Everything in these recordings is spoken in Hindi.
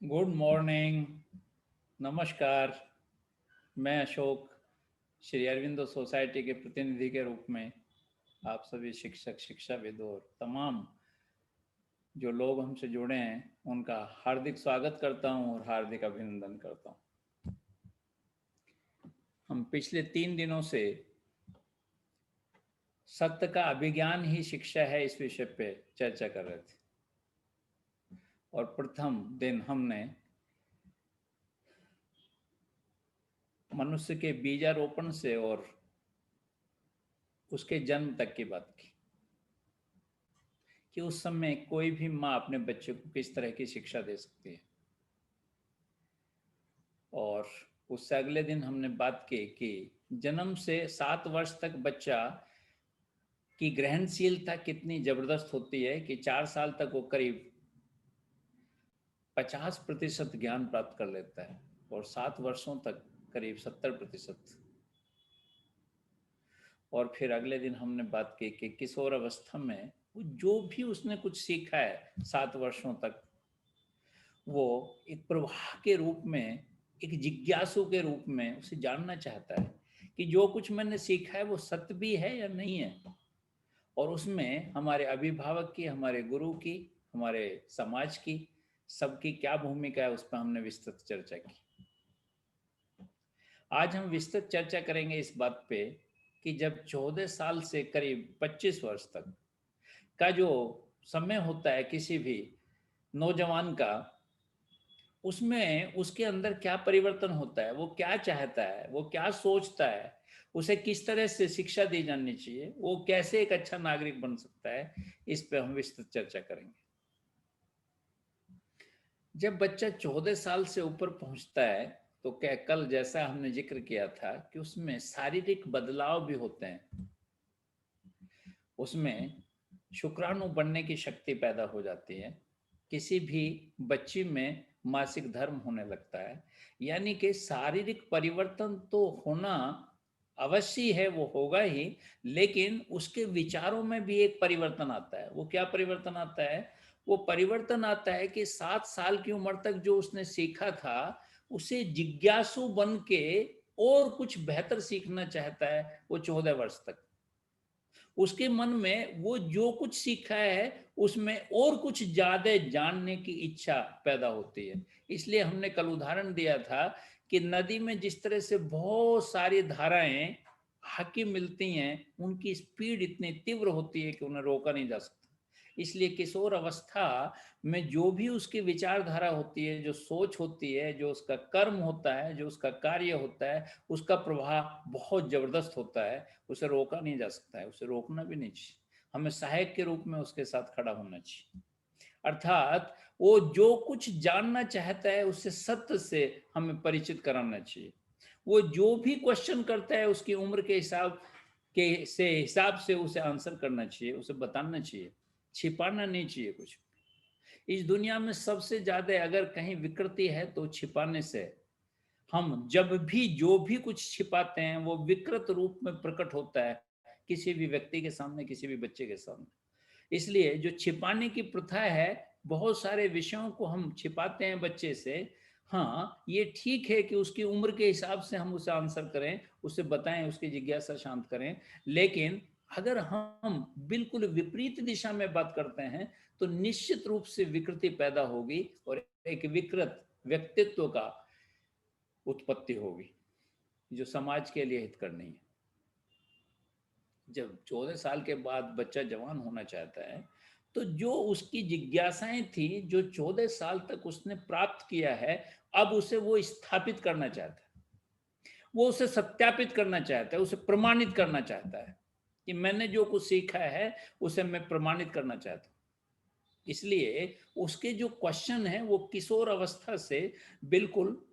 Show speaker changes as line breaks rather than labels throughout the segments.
Good morning. नमस्कार। मैं अशोक, श्री अरविंदो सोसाइटी के प्रतिनिधि के रूप में आप सभी शिक्षक, शिक्षाविद और तमाम जो लोग हमसे जुड़े हैं उनका हार्दिक स्वागत करता हूं और हार्दिक अभिनंदन करता हूं। हम पिछले 3 दिनों से सत्य का अभिज्ञान ही शिक्षा है इस विषय पे चर्चा कर रहे थे और प्रथम दिन हमने मनुष्य के बीजारोपण से और उसके जन्म तक की बात की कि उस समय कोई भी माँ अपने बच्चे को किस तरह की शिक्षा दे सकती है। और उससे अगले दिन हमने बात की कि जन्म से 7 वर्ष तक बच्चा की ग्रहणशीलता कितनी जबरदस्त होती है कि 4 साल तक वो करीब 50% ज्ञान प्राप्त कर लेता है और 7 वर्षों तक करीब 70%। और फिर अगले दिन हमने बात की कि किशोर अवस्था में वो जो भी उसने कुछ सीखा है 7 वर्षों तक, वो एक प्रवाह के रूप में, एक जिज्ञासु के रूप में उसे जानना चाहता है कि जो कुछ मैंने सीखा है वो सत्य भी है या नहीं है। और उसमें हमारे अभिभावक की, हमारे गुरु की, हमारे समाज की, सबकी क्या भूमिका है उस पर हमने विस्तृत चर्चा की। आज हम विस्तृत चर्चा करेंगे इस बात पे कि जब 14 साल से करीब 25 वर्ष तक का जो समय होता है किसी भी नौजवान का, उसमें उसके अंदर क्या परिवर्तन होता है, वो क्या चाहता है, वो क्या सोचता है, उसे किस तरह से शिक्षा दी जानी चाहिए, वो कैसे एक अच्छा नागरिक बन सकता है, इस पे हम विस्तृत चर्चा करेंगे। जब बच्चा 14 साल से ऊपर पहुंचता है तो क्या, कल जैसा हमने जिक्र किया था कि उसमें शारीरिक बदलाव भी होते हैं। उसमें शुक्राणु बनने की शक्ति पैदा हो जाती है। किसी भी बच्ची में मासिक धर्म होने लगता है। यानी कि शारीरिक परिवर्तन तो होना अवश्य है, वो होगा ही, लेकिन उसके विचारों में भी एक परिवर्तन आता है। वो क्या परिवर्तन आता है? वो परिवर्तन आता है कि 7 साल की उम्र तक जो उसने सीखा था, उसे जिज्ञासु बन के और कुछ बेहतर सीखना चाहता है वो 14 वर्ष तक। उसके मन में वो जो कुछ सीखा है उसमें और कुछ ज्यादा जानने की इच्छा पैदा होती है। इसलिए हमने कल उदाहरण दिया था कि नदी में जिस तरह से बहुत सारी धाराएं आके मिलती हैं, उनकी स्पीड इतनी तीव्र होती है कि उन्हें रोका नहीं जा सकता। इसलिए किशोर अवस्था में जो भी उसकी विचारधारा होती है, जो सोच होती है, जो उसका कर्म होता है, जो उसका कार्य होता है, उसका प्रभाव बहुत जबरदस्त होता है। उसे रोका नहीं जा सकता है, उसे रोकना भी नहीं चाहिए। हमें सहायक के रूप में उसके साथ खड़ा होना चाहिए। अर्थात वो जो कुछ जानना चाहता है उससे सत्य से हमें परिचित कराना चाहिए। वो जो भी क्वेश्चन करता है उसकी उम्र के हिसाब से उसे आंसर करना चाहिए, उसे बताना चाहिए, छिपाना नहीं चाहिए कुछ। इस दुनिया में सबसे ज्यादा अगर कहीं विकृति है तो छिपाने से। हम जब भी जो भी कुछ छिपाते हैं वो विकृत रूप में प्रकट होता है किसी भी व्यक्ति के सामने, किसी भी बच्चे के सामने। इसलिए जो छिपाने की प्रथा है, बहुत सारे विषयों को हम छिपाते हैं बच्चे से। हाँ, ये ठीक है कि उसकी उम्र के हिसाब से हम उसे आंसर करें, उसे बताएं, उसकी जिज्ञासा शांत करें। लेकिन अगर हम बिल्कुल विपरीत दिशा में बात करते हैं तो निश्चित रूप से विकृति पैदा होगी और एक विकृत व्यक्तित्व का उत्पत्ति होगी जो समाज के लिए हितकर नहीं है। जब 14 साल के बाद बच्चा जवान होना चाहता है तो जो उसकी जिज्ञासाएं थी, जो 14 साल तक उसने प्राप्त किया है, अब उसे वो स्थापित करना चाहता है, वो उसे सत्यापित करना चाहता है, उसे प्रमाणित करना चाहता है कि मैंने जो कुछ सीखा है उसे मैं प्रमाणित करना चाहता हूँ। इसलिए उसके जो क्वेश्चन है वो किशोर अवस्था से बिल्कुल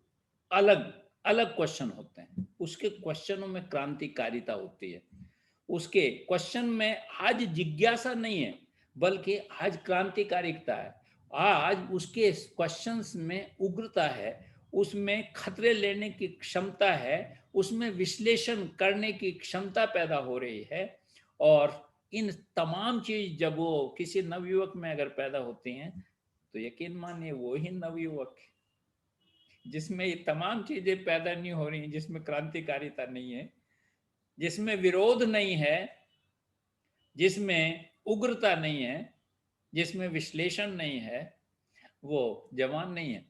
अलग अलग क्वेश्चन होते हैं। उसके क्वेश्चनों में क्रांतिकारिता होती है। उसके क्वेश्चन में आज जिज्ञासा नहीं है, बल्कि आज क्रांतिकारिकता है। आज उसके क्वेश्चंस में उग्रता है, उसमें खतरे लेने की क्षमता है, उसमें विश्लेषण करने की क्षमता पैदा हो रही है। और इन तमाम चीज जब वो किसी नवयुवक में अगर पैदा होती हैं तो यकीन मानिए वो ही नवयुवक है। जिसमें ये तमाम चीजें पैदा नहीं हो रही, जिसमें क्रांतिकारिता नहीं है, जिसमें विरोध नहीं है, जिसमें उग्रता नहीं है, जिसमें विश्लेषण नहीं है, वो जवान नहीं है।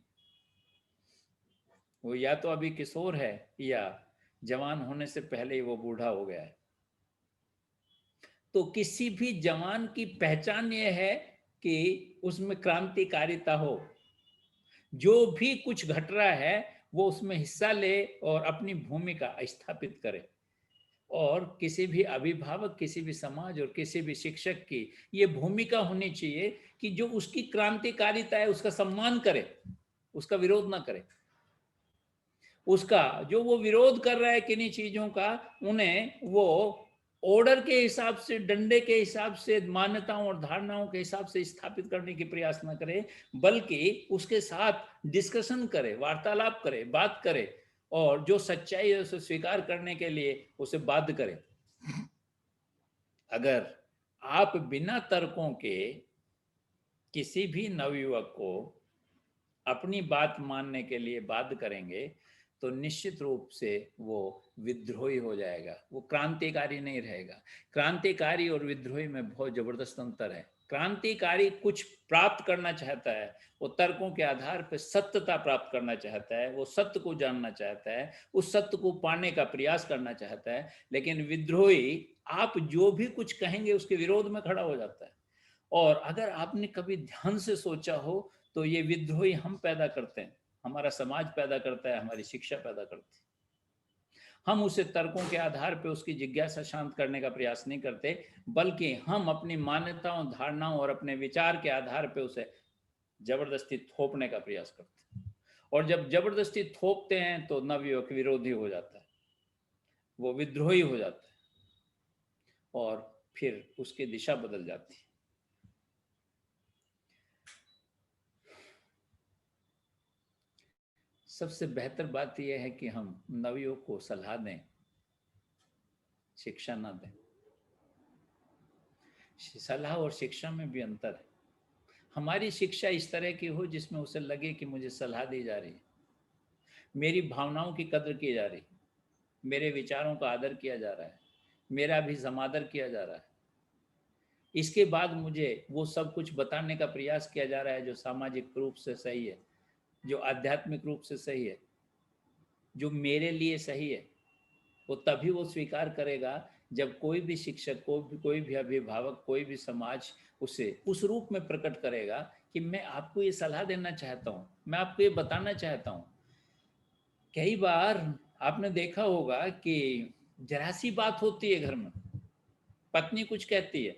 वो या तो अभी किशोर है या जवान होने से पहले ही वो बूढ़ा हो गया है। तो किसी भी जवान की पहचान ये है कि उसमें क्रांतिकारिता हो, जो भी कुछ घट रहा है वो उसमें हिस्सा ले और अपनी भूमिका स्थापित करे। और किसी भी अभिभावक, किसी भी समाज और किसी भी शिक्षक की ये भूमिका होनी चाहिए कि जो उसकी क्रांतिकारिता है उसका सम्मान करे, उसका विरोध ना करे। उसका जो वो विरोध कर रहा है किन्हीं चीजों का, उन्हें वो ऑर्डर के हिसाब से, डंडे के हिसाब से, मान्यताओं और धारणाओं के हिसाब से स्थापित करने की प्रयास न करे, बल्कि उसके साथ डिस्कशन करे, वार्तालाप करे, बात करे, और जो सच्चाई है उसे स्वीकार करने के लिए उसे बाध्य करे। अगर आप बिना तर्कों के किसी भी नवयुवक को अपनी बात मानने के लिए बाध्य करेंगे तो निश्चित रूप से वो विद्रोही हो जाएगा, वो क्रांतिकारी नहीं रहेगा। क्रांतिकारी और विद्रोही में बहुत जबरदस्त अंतर है। क्रांतिकारी कुछ प्राप्त करना चाहता है, वो तर्कों के आधार पर सत्यता प्राप्त करना चाहता है, वो सत्य को जानना चाहता है, उस सत्य को पाने का प्रयास करना चाहता है। लेकिन विद्रोही आप जो भी कुछ कहेंगे उसके विरोध में खड़ा हो जाता है। और अगर आपने कभी ध्यान से सोचा हो तो ये विद्रोही हम पैदा करते हैं, हमारा समाज पैदा करता है, हमारी शिक्षा पैदा करती है। हम उसे तर्कों के आधार पर उसकी जिज्ञासा शांत करने का प्रयास नहीं करते, बल्कि हम अपनी मान्यताओं, धारणाओं और अपने विचार के आधार पर उसे जबरदस्ती थोपने का प्रयास करते हैं। और जब जबरदस्ती थोपते हैं तो नवयुवक विरोधी हो जाता है, वो विद्रोही हो जाता है, और फिर उसकी दिशा बदल जाती है। सबसे बेहतर बात यह है कि हम नवयुवक को सलाह दें, शिक्षा ना दें। सलाह और शिक्षा में भी अंतर है। हमारी शिक्षा इस तरह की हो जिसमें उसे लगे कि मुझे सलाह दी जा रही है, मेरी भावनाओं की कद्र की जा रही, मेरे विचारों का आदर किया जा रहा है, मेरा भी समादर किया जा रहा है। इसके बाद मुझे वो सब कुछ बताने का प्रयास किया जा रहा है जो सामाजिक रूप से सही है, जो आध्यात्मिक रूप से सही है, जो मेरे लिए सही है। वो तभी वो स्वीकार करेगा जब कोई भी शिक्षक, कोई भी अभिभावक, कोई भी समाज उसे उस रूप में प्रकट करेगा कि मैं आपको ये सलाह देना चाहता हूँ, मैं आपको ये बताना चाहता हूँ। कई बार आपने देखा होगा कि जरा सी बात होती है घर में, पत्नी कुछ कहती है,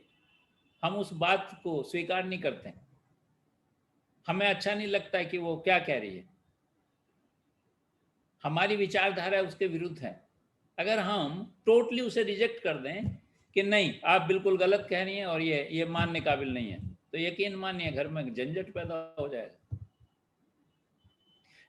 हम उस बात को स्वीकार नहीं करते, हमें अच्छा नहीं लगता है कि वो क्या कह रही है, हमारी विचारधारा उसके विरुद्ध है। अगर हम टोटली उसे रिजेक्ट कर दें कि नहीं आप बिल्कुल गलत कह रही हैं और ये मानने काबिल नहीं है, तो यकीन मानिए घर में झंझट पैदा हो जाएगा।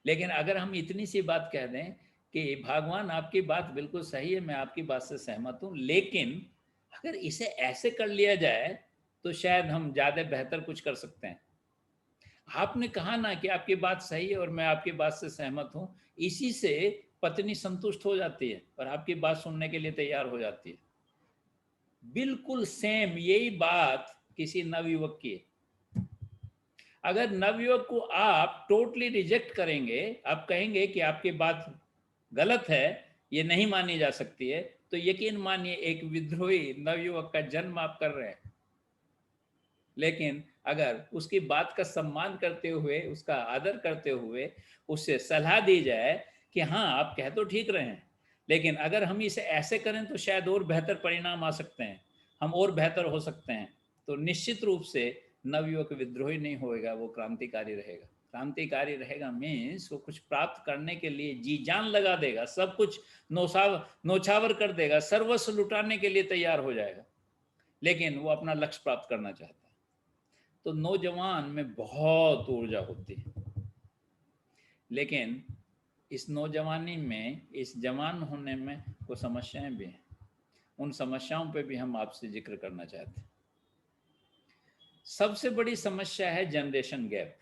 लेकिन अगर हम इतनी सी बात कह दें कि भगवान आपकी बात बिल्कुल सही है, मैं आपकी बात से सहमत हूं, लेकिन अगर इसे ऐसे कर लिया जाए तो शायद हम ज़्यादा बेहतर कुछ कर सकते हैं। आपने कहा ना कि आपकी बात सही है और मैं आपकी बात से सहमत हूं, इसी से पत्नी संतुष्ट हो जाती है और आपकी बात सुनने के लिए तैयार हो जाती है। बिल्कुल सेम यही बात किसी नवयुवक की है। अगर नवयुवक को आप टोटली रिजेक्ट करेंगे, आप कहेंगे कि आपकी बात गलत है, ये नहीं मानी जा सकती है, तो यकीन मानिए एक विद्रोही नवयुवक का जन्म आप कर रहे हैं। लेकिन अगर उसकी बात का सम्मान करते हुए, उसका आदर करते हुए उससे सलाह दी जाए कि हाँ आप कह तो ठीक रहे हैं, लेकिन अगर हम इसे ऐसे करें तो शायद और बेहतर परिणाम आ सकते हैं, हम और बेहतर हो सकते हैं, तो निश्चित रूप से नवयुवक विद्रोही नहीं होएगा, वो क्रांतिकारी रहेगा। क्रांतिकारी रहेगा मीन्स वो कुछ प्राप्त करने के लिए जी जान लगा देगा, सब कुछ नौछावर कर देगा, सर्वस्व लुटाने के लिए तैयार हो जाएगा, लेकिन वो अपना लक्ष्य प्राप्त करना चाहता है। तो नौजवान में बहुत ऊर्जा होती है, लेकिन इस नौजवानी में, इस जवान होने में कुछ समस्याएं भी हैं। उन समस्याओं पे भी हम आपसे जिक्र करना चाहते हैं। सबसे बड़ी समस्या है जनरेशन गैप।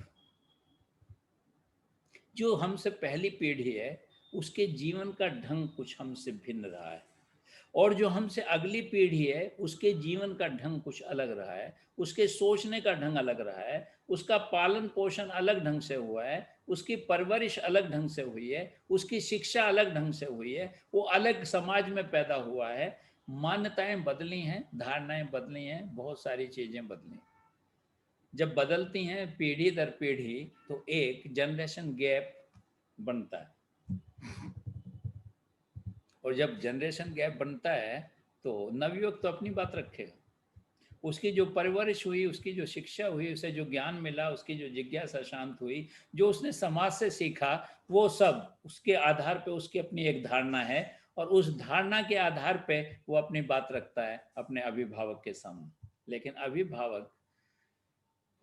जो हमसे पहली पीढ़ी है उसके जीवन का ढंग कुछ हमसे भिन्न रहा है, और जो हमसे अगली पीढ़ी है उसके जीवन का ढंग कुछ अलग रहा है, उसके सोचने का ढंग अलग रहा है, उसका पालन पोषण अलग ढंग से हुआ है, उसकी परवरिश अलग ढंग से हुई है, उसकी शिक्षा अलग ढंग से हुई है, वो अलग समाज में पैदा हुआ है। मान्यताएं बदली हैं, धारणाएं बदली हैं, बहुत सारी चीजें बदली हैं। जब बदलती हैं पीढ़ी दर पीढ़ी तो एक जनरेशन गैप बनता है, और जब जनरेशन गैप बनता है तो नवयुवक तो अपनी बात रखेगा, उसकी जो परवरिश हुई, उसकी जो शिक्षा हुई, उसे जो ज्ञान मिला, उसकी जो जिज्ञासा शांत हुई, जो उसने समाज से सीखा, वो सब उसके आधार पे उसकी अपनी एक धारणा है, और उस धारणा के आधार पे वो अपनी बात रखता है अपने अभिभावक के सामने। लेकिन अभिभावक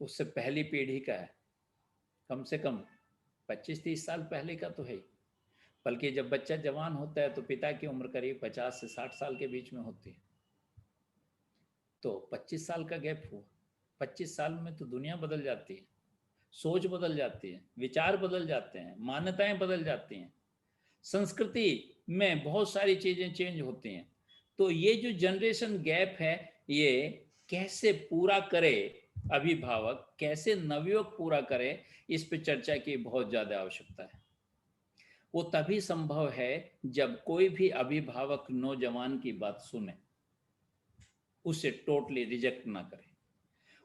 उससे पहली पीढ़ी का है, कम से कम 25-30 साल पहले का तो है ही। बल्कि जब बच्चा जवान होता है तो पिता की उम्र करीब 50 से 60 साल के बीच में होती है। तो 25 साल का गैप हुआ। 25 साल में तो दुनिया बदल जाती है, सोच बदल जाती है, विचार बदल जाते हैं, मान्यताएं बदल जाती हैं, संस्कृति में बहुत सारी चीजें चेंज होती हैं। तो ये जो जनरेशन गैप है, ये कैसे पूरा करे अभिभावक, कैसे नवयुवक पूरा करे, इस पे चर्चा की बहुत ज्यादा आवश्यकता है। वो तभी संभव है जब कोई भी अभिभावक नौजवान की बात सुने, उसे टोटली रिजेक्ट ना करे,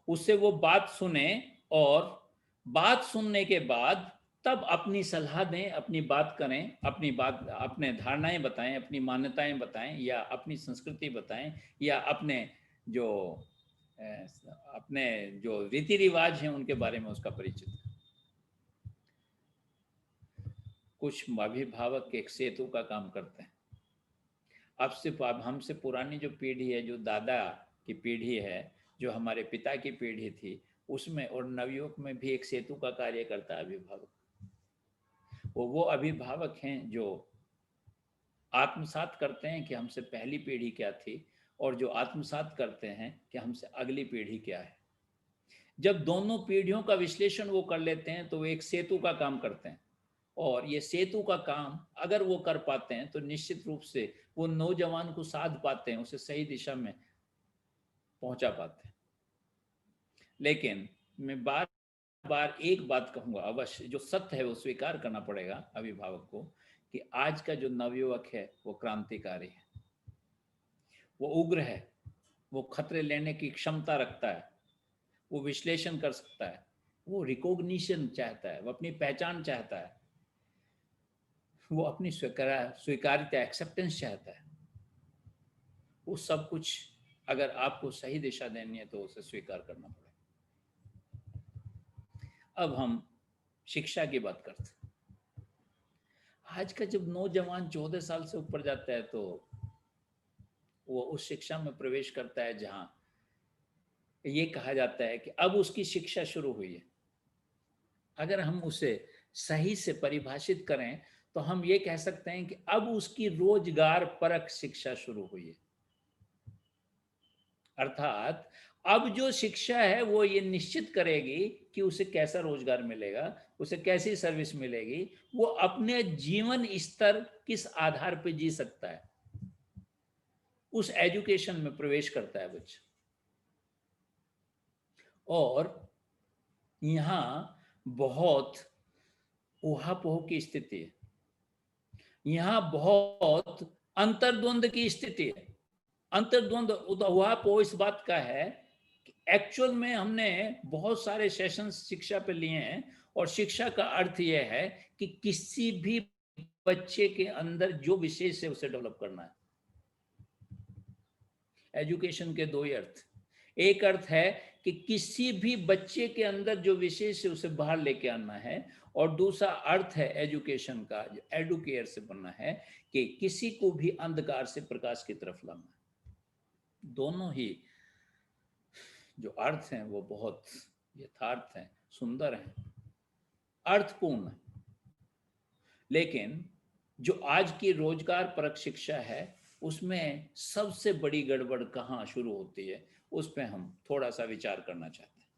उससे वो बात सुने, और बात सुनने के बाद तब अपनी सलाह दें, अपनी बात करें, अपनी बात, अपने धारणाएं बताएं, अपनी मान्यताएं बताएं, या अपनी संस्कृति बताएं, या अपने जो अपने जो रीति रिवाज हैं उनके बारे में उसका परिचय दें। कुछ अभिभावक एक सेतु का काम करते हैं। अब हमसे पुरानी जो पीढ़ी है, जो दादा की पीढ़ी है, जो हमारे पिता की पीढ़ी थी, उसमें और नवयुवक में भी एक सेतु का कार्य करता है अभिभावक। वो अभिभावक हैं जो आत्मसात करते हैं कि हमसे पहली पीढ़ी क्या थी, और जो आत्मसात करते हैं कि हमसे अगली पीढ़ी क्या है। जब दोनों पीढ़ियों का विश्लेषण वो कर लेते हैं तो वो एक सेतु का काम करते हैं, और ये सेतु का काम अगर वो कर पाते हैं तो निश्चित रूप से वो नौजवान को साध पाते हैं, उसे सही दिशा में पहुंचा पाते हैं। लेकिन मैं बार बार एक बात कहूंगा, अवश्य जो सत्य है वो स्वीकार करना पड़ेगा अभिभावक को, कि आज का जो नवयुवक है वो क्रांतिकारी है, वो उग्र है, वो खतरे लेने की क्षमता रखता है, वो विश्लेषण कर सकता है, वो रिकॉग्निशन चाहता है, वो अपनी पहचान चाहता है, वो अपनी स्वीकार्यता, एक्सेप्टेंस चाहता है। वो सब कुछ अगर आपको सही दिशा देनी है तो उसे स्वीकार करना पड़ेगा। अब हम शिक्षा की बात करते हैं। आज का जब नौजवान 14 साल से ऊपर जाता है तो वो उस शिक्षा में प्रवेश करता है जहां ये कहा जाता है कि अब उसकी शिक्षा शुरू हुई है। अगर हम उसे सही से परिभाषित करें तो हम ये कह सकते हैं कि अब उसकी रोजगार परक शिक्षा शुरू हुई है। अर्थात अब जो शिक्षा है वो ये निश्चित करेगी कि उसे कैसा रोजगार मिलेगा, उसे कैसी सर्विस मिलेगी, वो अपने जीवन स्तर किस आधार पर जी सकता है, उस एजुकेशन में प्रवेश करता है बच्चा। और यहाँ बहुत ऊहापोह की स्थिति है, यहाँ बहुत अंतर्द्वंद की स्थिति है। अंतर्द्वंद ऊहापोह इस बात का है कि एक्चुअल में हमने बहुत सारे सेशंस शिक्षा पे लिए हैं, और शिक्षा का अर्थ यह है कि किसी भी बच्चे के अंदर जो विशेष है उसे डेवलप करना है। एजुकेशन के दो ही अर्थ, एक अर्थ है कि किसी भी बच्चे के अंदर जो विशेष है उसे बाहर लेके आना है, और दूसरा अर्थ है एजुकेशन का, जो एडुकेयर से बनना है, कि किसी को भी अंधकार से प्रकाश की तरफ लाना है। दोनों ही जो अर्थ हैं वो बहुत यथार्थ हैं, सुंदर हैं, अर्थपूर्ण है। लेकिन जो आज की रोजगार परक शिक्षा है उसमें सबसे बड़ी गड़बड़ कहाँ शुरू होती है, उस पर हम थोड़ा सा विचार करना चाहते हैं।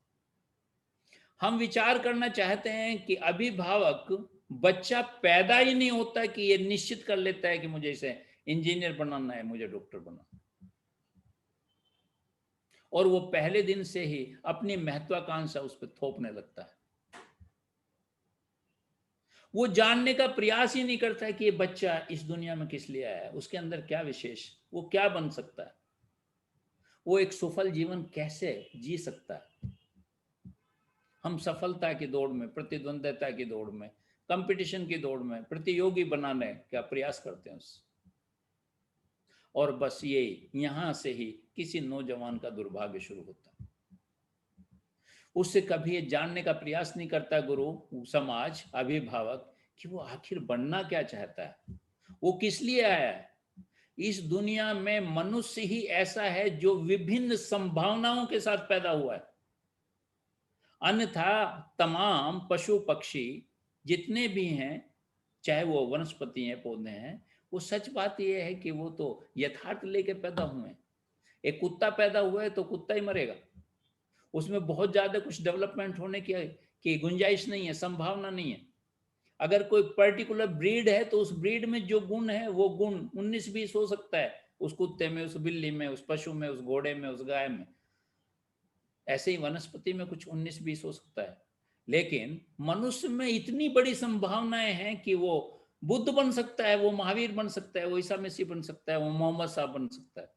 हम विचार करना चाहते हैं कि अभिभावक बच्चा पैदा ही नहीं होता कि ये निश्चित कर लेता है कि मुझे इसे इंजीनियर बनाना है, मुझे डॉक्टर बनाना है। और वो पहले दिन से ही अपनी महत्वाकांक्षा उस पर थोपने लगता है। वो जानने का प्रयास ही नहीं करता है कि ये बच्चा इस दुनिया में किस लिए आया है, उसके अंदर क्या विशेष, वो क्या बन सकता है, वो एक सफल जीवन कैसे जी सकता है। हम सफलता की दौड़ में, प्रतिद्वंद्विता की दौड़ में, कंपटीशन की दौड़ में प्रतियोगी बनाने का प्रयास करते हैं उससे। और बस ये यहां से ही किसी नौजवान का दुर्भाग्य शुरू होता है। उससे कभी ये जानने का प्रयास नहीं करता गुरु, समाज, अभिभावक, कि वो आखिर बनना क्या चाहता है, वो किस लिए आया है। इस दुनिया में मनुष्य ही ऐसा है जो विभिन्न संभावनाओं के साथ पैदा हुआ है। अन्यथा तमाम पशु पक्षी जितने भी हैं, चाहे वो वनस्पति हैं, पौधे हैं, वो सच बात ये है कि वो तो यथार्थ लेके पैदा हुए हैं। एक कुत्ता पैदा हुआ है तो कुत्ता ही मरेगा, उसमें बहुत ज्यादा कुछ डेवलपमेंट होने की गुंजाइश नहीं है, संभावना नहीं है। अगर कोई पर्टिकुलर ब्रीड है तो उस ब्रीड में जो गुण है वो गुण 19-20 हो सकता है, उस कुत्ते में, उस बिल्ली में, उस पशु में, उस घोड़े में, उस गाय में। ऐसे ही वनस्पति में कुछ 19-20 हो सकता है। लेकिन मनुष्य में इतनी बड़ी संभावनाएं हैं कि वो बुद्ध बन सकता है, वो महावीर बन सकता है, वो ईसा मसीह बन सकता है, वो मोहम्मद साहब बन सकता है,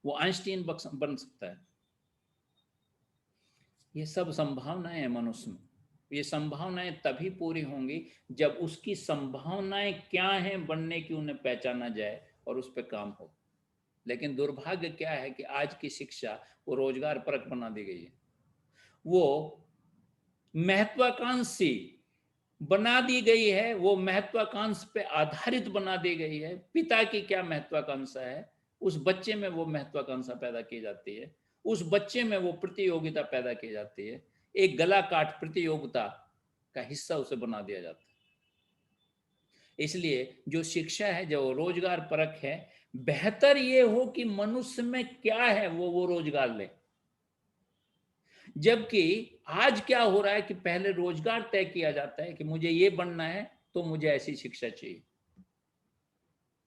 वो आइंस्टीन बन सकता है। ये सब संभावनाएं हैं मनुष्य में। ये संभावनाएं तभी पूरी होंगी जब उसकी संभावनाएं क्या हैं बनने की उन्हें पहचाना जाए और उस पर काम हो। लेकिन दुर्भाग्य क्या है कि आज की शिक्षा वो रोजगार परक बना दी गई है, वो महत्वाकांक्षी बना दी गई है, वो महत्वाकांक्षा पे आधारित बना दी गई है। पिता की क्या महत्वाकांक्षा है, उस बच्चे में वो महत्वाकांक्षा पैदा की जाती है, उस बच्चे में वो प्रतियोगिता पैदा की जाती है। एक गला काट प्रतियोगिता का हिस्सा उसे बना दिया जाता है। इसलिए जो शिक्षा है, जो रोजगार परक है, बेहतर ये हो कि मनुष्य में क्या है वो रोजगार ले। जबकि आज क्या हो रहा है कि पहले रोजगार तय किया जाता है कि मुझे ये बनना है तो मुझे ऐसी शिक्षा चाहिए,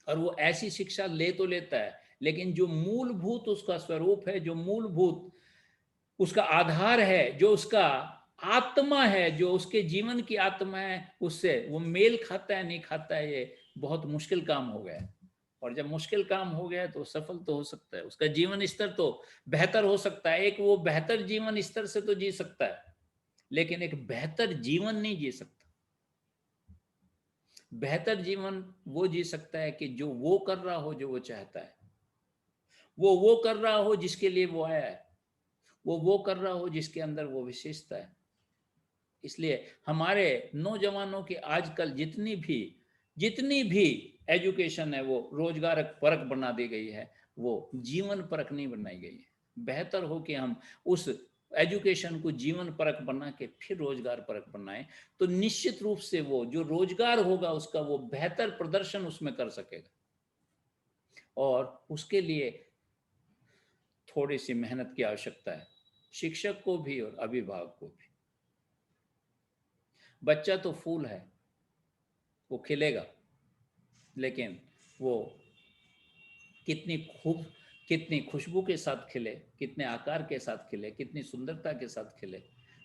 और वो ऐसी शिक्षा ले तो लेता है, लेकिन जो मूलभूत उसका स्वरूप है, जो मूलभूत उसका आधार है, जो उसका आत्मा है, जो उसके जीवन की आत्मा है, उससे वो मेल खाता है नहीं खाता है, ये बहुत मुश्किल काम हो गया है। और जब मुश्किल काम हो गया तो सफल तो हो सकता है, उसका जीवन स्तर तो बेहतर हो सकता है। एक वो बेहतर जीवन स्तर से तो जी सकता है, लेकिन एक बेहतर जीवन नहीं जी सकता। बेहतर जीवन वो जी सकता है कि जो वो कर रहा हो, जो वो चाहता है, वो कर रहा हो जिसके लिए वो आया है, वो कर रहा हो जिसके अंदर वो विशेषता है। इसलिए हमारे नौजवानों की आजकल जितनी भी एजुकेशन है वो रोजगार परक बना दी गई है, वो जीवन परक नहीं बनाई गई है। बेहतर हो कि हम उस एजुकेशन को जीवन परक बना के फिर रोजगार परक बनाएं, तो निश्चित रूप से वो जो रोजगार होगा उसका वो बेहतर प्रदर्शन उसमें कर सकेगा। और उसके लिए थोड़ी सी मेहनत की आवश्यकता है, शिक्षक को भी और अभिभावक को भी। बच्चा तो फूल है, वो खिलेगा, लेकिन वो कितनी खूब, कितनी खुशबू के साथ खिले, कितने आकार के साथ खिले, कितनी सुंदरता के साथ खिले,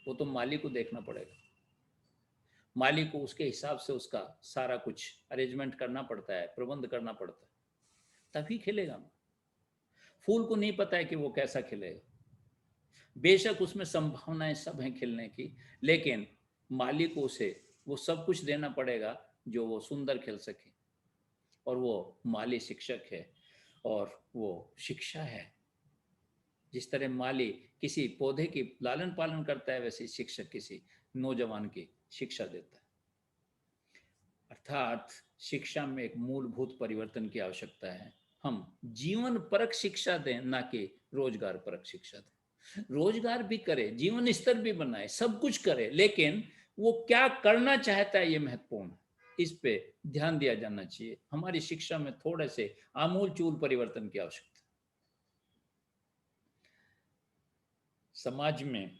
वो तो माली को देखना पड़ेगा। माली को उसके हिसाब से उसका सारा कुछ अरेंजमेंट करना पड़ता है, प्रबंध करना पड़ता है, तभी खिलेगा। फूल को नहीं पता है कि वो कैसा खिलेगा। बेशक उसमें संभावनाएं सब हैं खिलने की, लेकिन माली को उसे वो सब कुछ देना पड़ेगा जो वो सुंदर खिल सके। और वो माली शिक्षक है, और वो शिक्षा है। जिस तरह माली किसी पौधे की लालन पालन करता है, वैसे शिक्षक किसी नौजवान की शिक्षा देता है। अर्थात शिक्षा में एक मूलभूत परिवर्तन की आवश्यकता है। हम जीवन परक शिक्षा दें, ना कि रोजगार परक शिक्षा दें। रोजगार भी करे, जीवन स्तर भी बनाए, सब कुछ करे, लेकिन वो क्या करना चाहता है ये महत्वपूर्ण है। इस पे ध्यान दिया जाना चाहिए। हमारी शिक्षा में थोड़े से आमूल चूल परिवर्तन की आवश्यकता है। समाज में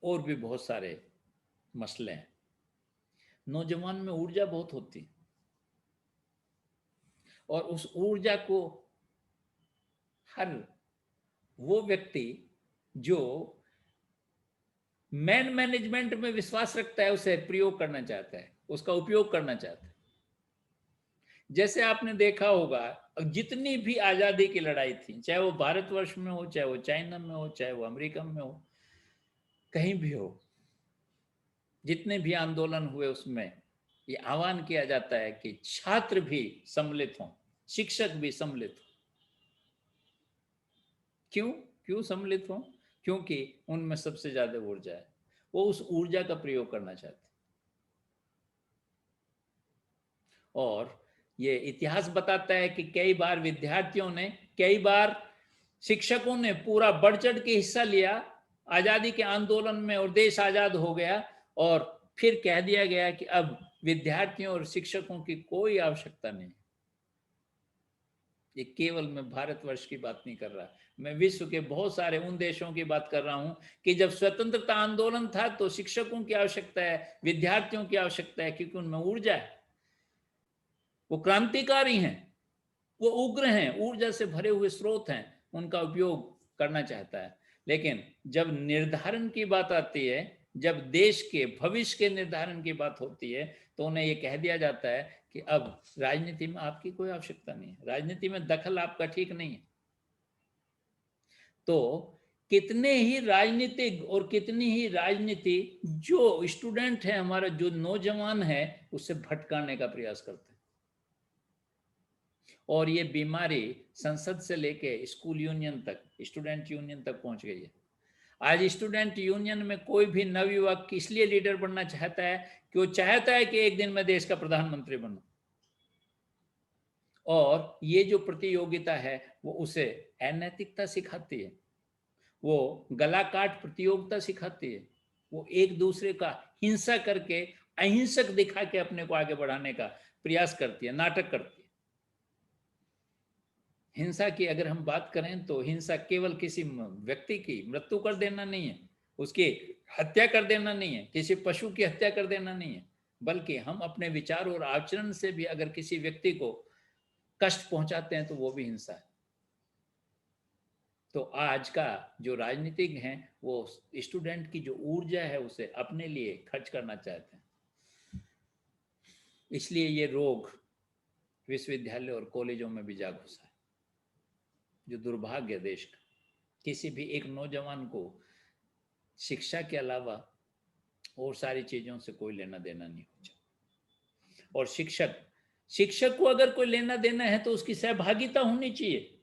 और भी बहुत सारे मसले हैं। नौजवान में ऊर्जा बहुत होती है, और उस ऊर्जा को हर वो व्यक्ति जो मैनेजमेंट में विश्वास रखता है उसे प्रयोग करना चाहता है, उसका उपयोग करना चाहता है। जैसे आपने देखा होगा, जितनी भी आजादी की लड़ाई थी, चाहे वो भारतवर्ष में हो, चाहे वो चाइना में हो, चाहे वो अमेरिका में हो, कहीं भी हो, जितने भी आंदोलन हुए उसमें ये आह्वान किया जाता है कि छात्र भी सम्मिलित हों, शिक्षक भी सम्मिलित हों। क्यों क्यों सम्मिलित हों? क्योंकि उनमें सबसे ज्यादा ऊर्जा है, वो उस ऊर्जा का प्रयोग करना चाहते हैं। और ये इतिहास बताता है कि कई बार विद्यार्थियों ने, कई बार शिक्षकों ने पूरा बढ़ चढ़ के हिस्सा लिया आजादी के आंदोलन में, और देश आजाद हो गया, और फिर कह दिया गया कि अब विद्यार्थियों और शिक्षकों की कोई आवश्यकता नहीं। ये केवल मैं भारतवर्ष की बात नहीं कर रहा, मैं विश्व के बहुत सारे उन देशों की बात कर रहा हूं कि जब स्वतंत्रता आंदोलन था तो शिक्षकों की आवश्यकता है, विद्यार्थियों की आवश्यकता है, क्योंकि उनमें ऊर्जा है, वो क्रांतिकारी हैं, वो उग्र हैं, ऊर्जा से भरे हुए स्रोत हैं, उनका उपयोग करना चाहता है। लेकिन जब निर्धारण की बात आती है, जब देश के भविष्य के निर्धारण की बात होती है, तो उन्हें ये कह दिया जाता है कि अब राजनीति में आपकी कोई आवश्यकता नहीं है, राजनीति में दखल आपका ठीक नहीं है। तो कितने ही राजनीतिक और कितनी ही राजनीति जो स्टूडेंट है हमारा, जो नौजवान है, उससे भटकाने का प्रयास करते हैं। और ये बीमारी संसद से लेके स्कूल यूनियन तक, स्टूडेंट यूनियन तक पहुंच गई है। आज स्टूडेंट यूनियन में कोई भी नवयुवक इसलिए लीडर बनना चाहता है कि वो चाहता है कि एक दिन मैं देश का प्रधानमंत्री बनूं, और ये जो प्रतियोगिता है वो उसे अनैतिकता सिखाती है, वो गला काट प्रतियोगिता सिखाती है, वो एक दूसरे का हिंसा करके, अहिंसक दिखा के अपने को आगे बढ़ाने का प्रयास करती है, नाटक करती है। हिंसा की अगर हम बात करें तो हिंसा केवल किसी व्यक्ति की मृत्यु कर देना नहीं है, उसकी हत्या कर देना नहीं है, किसी पशु की हत्या कर देना नहीं है, बल्कि हम अपने विचार और आचरण से भी अगर किसी व्यक्ति को कष्ट पहुंचाते हैं तो वो भी हिंसा है। तो आज का जो राजनीतिक हैं वो स्टूडेंट की जो ऊर्जा है उसे अपने लिए खर्च करना चाहते हैं। इसलिए ये रोग विश्वविद्यालय और कॉलेजों में भी जा घुसा है, जो दुर्भाग्य है देश का। किसी भी एक नौजवान को शिक्षा के अलावा और सारी चीजों से कोई लेना देना नहीं हो। और शिक्षक को अगर कोई लेना देना है तो उसकी सहभागिता होनी चाहिए।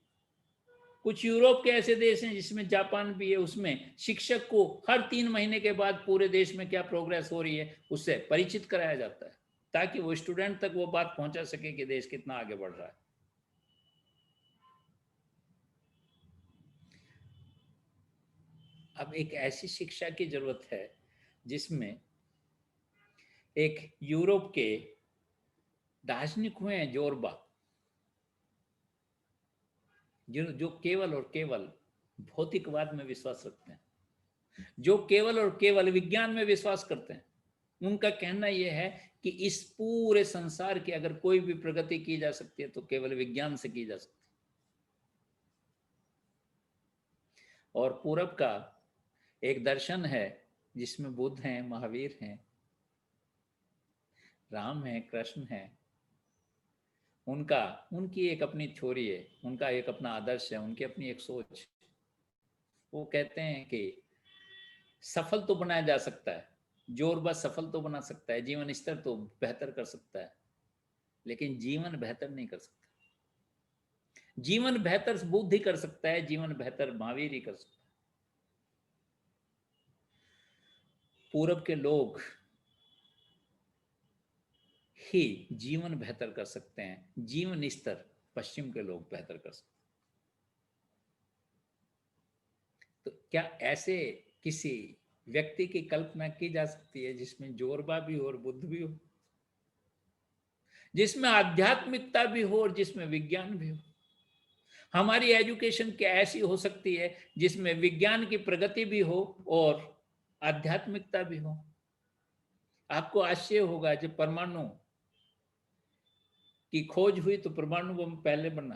कुछ यूरोप के ऐसे देश हैं जिसमें जापान भी है, उसमें शिक्षक को हर 3 महीने के बाद पूरे देश में क्या प्रोग्रेस हो रही है उससे परिचित कराया जाता है, ताकि वो स्टूडेंट तक वो बात पहुंचा सके कि देश कितना आगे बढ़ रहा है। अब एक ऐसी शिक्षा की जरूरत है जिसमें एक यूरोप के दार्शनिक हुए हैं जोरबा, जो केवल और केवल भौतिकवाद में विश्वास रखते हैं, जो केवल और केवल विज्ञान में विश्वास करते हैं। उनका कहना यह है कि इस पूरे संसार की अगर कोई भी प्रगति की जा सकती है तो केवल विज्ञान से की जा सकती है। और पूरब का एक दर्शन है जिसमें बुद्ध हैं, महावीर हैं, राम है, कृष्ण है, उनकी एक अपनी थ्योरी है, उनका एक अपना आदर्श है, उनकी अपनी एक सोच। वो कहते हैं कि सफल तो बनाया जा सकता है, जोरबा सफल तो बना सकता है, जीवन स्तर तो बेहतर कर सकता है, लेकिन जीवन बेहतर नहीं कर सकता। जीवन बेहतर बुद्ध ही कर सकता है, जीवन बेहतर महावीर ही कर सकता है। पूरब के लोग ही जीवन बेहतर कर सकते हैं, जीवन स्तर पश्चिम के लोग बेहतर कर सकते हैं। तो क्या ऐसे किसी व्यक्ति की कल्पना की जा सकती है जिसमें जोरबा भी हो और बुद्ध भी हो, जिसमें आध्यात्मिकता भी हो और जिसमें विज्ञान भी हो? हमारी एजुकेशन क्या ऐसी हो सकती है जिसमें विज्ञान की प्रगति भी हो और आध्यात्मिकता भी हो? आपको आश्चर्य होगा जब परमाणु की खोज हुई तो परमाणु बम पहले बना,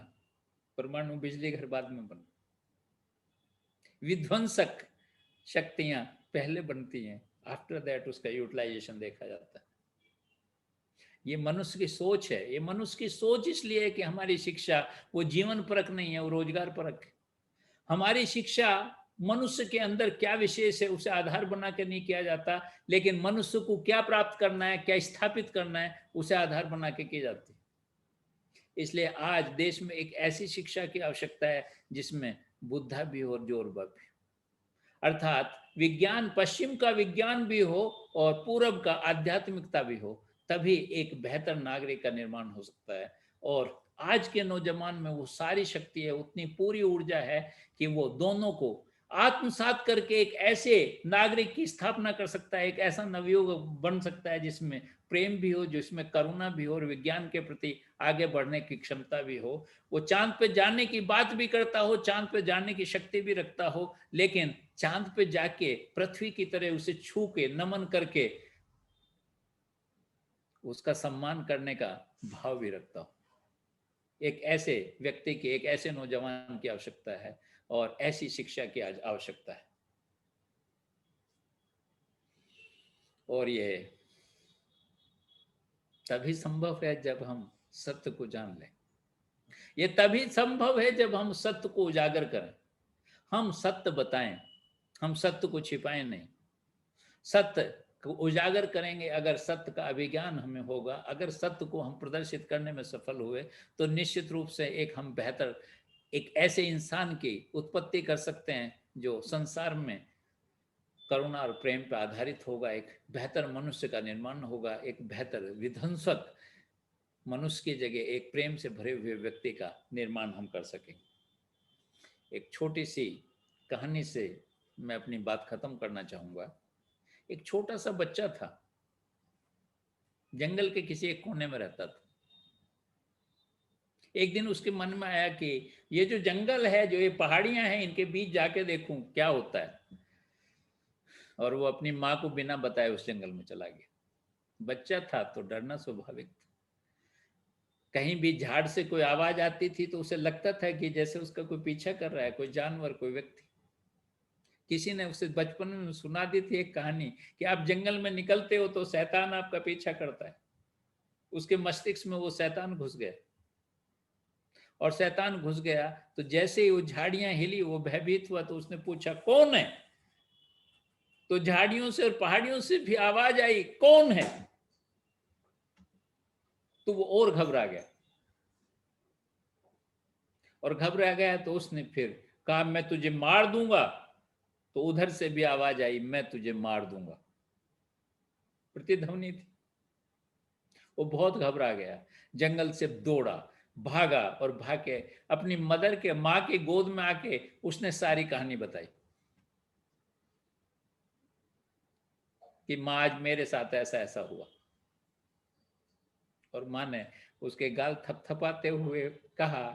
परमाणु बिजली घर बाद में बना। विध्वंसक शक्तियां पहले बनती हैं, आफ्टर दैट उसका यूटिलाइजेशन देखा जाता है। ये मनुष्य की सोच है, ये मनुष्य की सोच इसलिए है कि हमारी शिक्षा वो जीवन परक नहीं है, वो रोजगार परक है। हमारी शिक्षा मनुष्य के अंदर क्या विशेष है उसे आधार बना के नहीं किया जाता, लेकिन मनुष्य को क्या प्राप्त करना है, क्या स्थापित करना है, उसे आधार बना के की जाती है। इसलिए आज देश में एक ऐसी शिक्षा की आवश्यकता है जिसमें बुद्धा भी हो और जोरबा भी, अर्थात विज्ञान, पश्चिम का विज्ञान भी हो और पूरब का आध्यात्मिकता भी हो, तभी एक बेहतर नागरिक का निर्माण हो सकता है। और आज के नौजवान में वो सारी शक्ति है, उतनी पूरी ऊर्जा है कि वो दोनों को आत्मसात करके एक ऐसे नागरिक की स्थापना कर सकता है, एक ऐसा नवयुग बन सकता है जिसमें प्रेम भी हो, जिसमें करुणा भी हो और विज्ञान के प्रति आगे बढ़ने की क्षमता भी हो। वो चांद पे जाने की बात भी करता हो, चांद पे जाने की शक्ति भी रखता हो, लेकिन चांद पे जाके पृथ्वी की तरह उसे छू के नमन करके उसका सम्मान करने का भाव भी रखता हो। एक ऐसे व्यक्ति की, एक ऐसे नौजवान की आवश्यकता है और ऐसी शिक्षा की आज आवश्यकता है। और ये तभी संभव है जब हम सत्य को जान लें। ये तभी संभव है जब हम सत्य को उजागर करें, हम सत्य बताएं, हम सत्य को छिपाएं नहीं, सत्य को उजागर करेंगे। अगर सत्य का अभिज्ञान हमें होगा, अगर सत्य को हम प्रदर्शित करने में सफल हुए, तो निश्चित रूप से एक हम बेहतर, एक ऐसे इंसान की उत्पत्ति कर सकते हैं जो संसार में करुणा और प्रेम पर आधारित होगा, एक बेहतर मनुष्य का निर्माण होगा, एक बेहतर विध्वंसक मनुष्य की जगह एक प्रेम से भरे हुए व्यक्ति का निर्माण हम कर सकेंगे। एक छोटी सी कहानी से मैं अपनी बात खत्म करना चाहूंगा। एक छोटा सा बच्चा था, जंगल के किसी एक कोने में रहता था। एक दिन उसके मन में आया कि ये जो जंगल है, जो ये पहाड़ियां हैं, इनके बीच जाके देखूं क्या होता है। और वो अपनी माँ को बिना बताए उस जंगल में चला गया। बच्चा था तो डरना स्वाभाविक था। कहीं भी झाड़ से कोई आवाज आती थी तो उसे लगता था कि जैसे उसका कोई पीछा कर रहा है, कोई जानवर, कोई व्यक्ति। किसी ने उसे बचपन में सुना दी थी एक कहानी कि आप जंगल में निकलते हो तो शैतान आपका पीछा करता है। उसके मस्तिष्क में वो शैतान घुस गया, और शैतान घुस गया तो जैसे ही वो झाड़ियां हिली वो भयभीत हुआ, तो उसने पूछा कौन है। तो झाड़ियों से और पहाड़ियों से भी आवाज आई कौन है। तो वो और घबरा गया, और घबरा गया तो उसने फिर कहा मैं तुझे मार दूंगा। तो उधर से भी आवाज आई मैं तुझे मार दूंगा, प्रतिध्वनि थी। वो बहुत घबरा गया, जंगल से दौड़ा, भागा, और भाग के अपनी मदर के, माँ के गोद में आके उसने सारी कहानी बताई कि माँ आज मेरे साथ ऐसा ऐसा हुआ। और माँ ने उसके गाल थपथपाते हुए कहा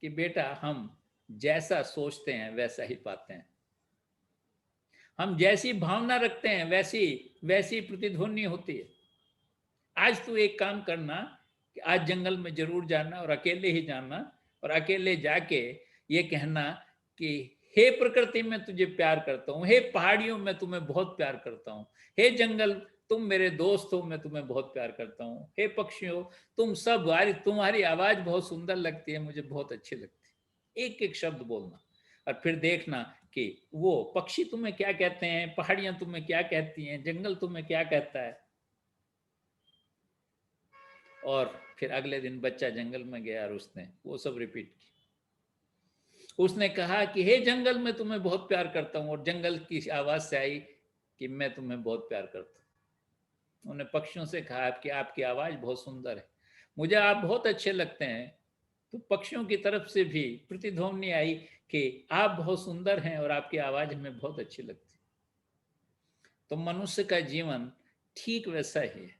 कि बेटा, हम जैसा सोचते हैं वैसा ही पाते हैं, हम जैसी भावना रखते हैं वैसी वैसी प्रतिध्वनि होती है। आज तू एक काम करना कि आज जंगल में जरूर जाना और अकेले ही जाना, और अकेले जाके ये कहना कि हे प्रकृति मैं तुझे प्यार करता हूँ, हे पहाड़ियों मैं तुम्हें बहुत प्यार करता हूँ, हे जंगल तुम मेरे दोस्त हो मैं तुम्हें बहुत प्यार करता हूँ, हे पक्षियों तुम सब, तुम्हारी आवाज बहुत सुंदर लगती है, मुझे बहुत अच्छी लगती है। एक एक शब्द बोलना, और फिर देखना कि वो पक्षी तुम्हें क्या कहते हैं, पहाड़ियां तुम्हें क्या कहती हैं, जंगल तुम्हें क्या कहता है। और फिर अगले दिन बच्चा जंगल में गया और उसने वो सब रिपीट की। उसने कहा कि हे जंगल मैं तुम्हें बहुत प्यार करता हूँ, और जंगल की आवाज से आई कि मैं तुम्हें बहुत प्यार करता हूँ। उन्हें पक्षियों से कहा कि आपकी आवाज बहुत सुंदर है, मुझे आप बहुत अच्छे लगते हैं। तो पक्षियों की तरफ से भी प्रतिध्वनि आई कि आप बहुत सुंदर हैं और आपकी आवाज हमें बहुत अच्छी लगती है। तो मनुष्य का जीवन ठीक वैसा ही है।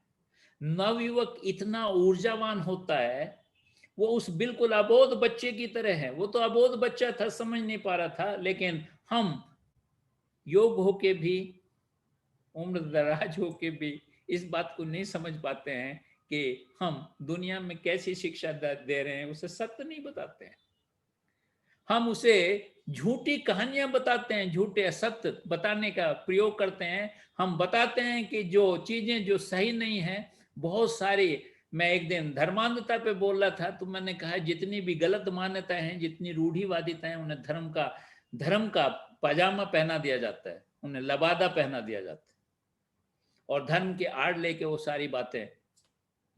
नवयुवक इतना ऊर्जावान होता है, वो उस बिल्कुल अबोध बच्चे की तरह है। वो तो अबोध बच्चा था, समझ नहीं पा रहा था, लेकिन हम योग होके भी, उम्र दराज होके भी इस बात को नहीं समझ पाते हैं कि हम दुनिया में कैसी शिक्षा दे रहे हैं, उसे सत्य नहीं बताते हैं। हम उसे झूठी कहानियां बताते हैं, झूठे असत्य बताने का प्रयोग करते हैं। हम बताते हैं कि जो चीजें जो सही नहीं है, बहुत सारी, मैं एक दिन धर्मांधता पे बोल रहा था, तो मैंने कहा जितनी भी गलत मान्यताएं हैं, जितनी रूढ़िवादिताएं, उन्हें धर्म का पजामा पहना दिया जाता है, उन्हें लबादा पहना दिया जाता है, और धर्म के आड़ लेके वो सारी बातें